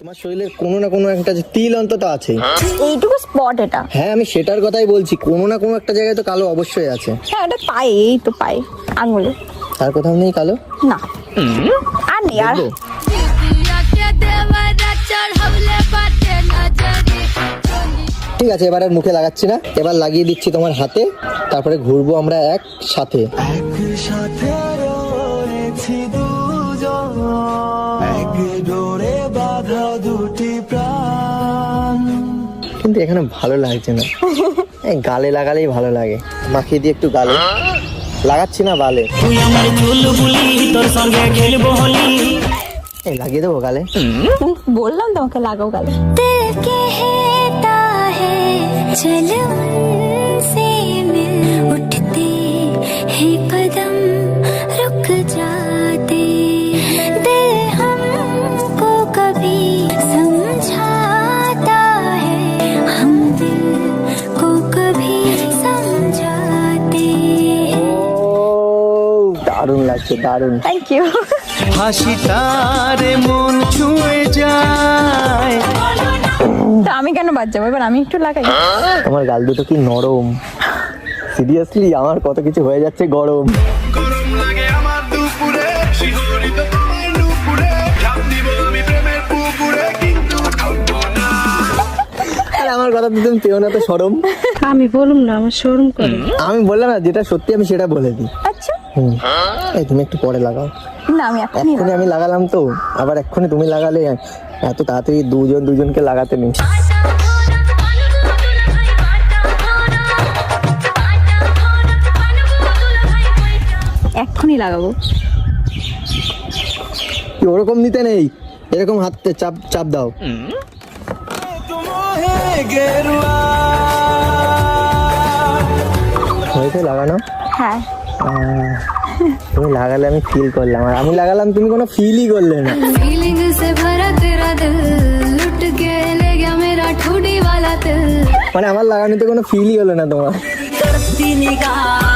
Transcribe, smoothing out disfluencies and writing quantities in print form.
তোমার শরীরে কোনো না কোনো একটা যে তিল অন্তত আছে। এইটুকু স্পট এটা। হ্যাঁ আমি সেটার কথাই বলছি, কোনো না কোনো একটা জায়গায় তো কালো অবশ্যই আছে। হ্যাঁ এটা পায়ে, এই তো পায়ে আঙুলে। তার কোথাও নেই কালো? না আর নেই আর। দেখবো? ঠিক আছে, এবার আর মুখে লাগাচ্ছি না, এবার লাগিয়ে দিচ্ছি তোমার হাতে, তারপরে ঘুরবো আমরা একসাথে। কিন্তু এখানে ভালো লাগছে না, এই গালে লাগালেই ভালো লাগে। মাখিয়ে দিয়ে একটু গালে লাগাচ্ছি না, বালে এই লাগিয়ে দেবো গালে। বললাম তোমাকে লাগাও গালে। দারুণ লাগছে, দারুণ। Thank you. হাসি তারে মন ছুঁয়ে যায়। তা আমি কেন বাদ যাবো, এবার আমি একটু লাগাই। তোমার গাল দুটো কি নরম, সিরিয়াসলি আমার কত কিছু হয়ে যাচ্ছে গরম। গরম লাগে আমার দুপুরে, শিহরিত তোমার নুপুরে, ঝাঁপ দিব আমি প্রেমের পুকুরে, কিন্তু ঢুকবো না। আর আমার কথা তো তুমি পেও না তো শরম। আমি বলুম না, আমার শরম করে। আমি বললাম না যেটা সত্যি আমি সেটা বলে দিই। আচ্ছা এই তুমি একটু পরে লাগাও। না আমি এখনই এক্ষুনি আমি লাগালাম তো, আবার এক্ষুনি তুমি লাগালে এত তাড়াতাড়ি দুজনকে লাগাতে নেই। এক্ষুনি লাগাবো। কি ওরকম নিতে নেই, এরকম হাতে চাপ চাপ দাও। হয়েছে লাগানো? হ্যাঁ তুমি লাগালে আমি ফিল করলাম, আর আমি লাগালাম তুমি কোনো ফিলই করলে না। फीलिंग से भरा तेरा दिल लुट के ले गया मेरा ठुडी वाला दिल মানে আমার লাগানোতে কোনো ফিলই হলো না তোমার। करती निगाह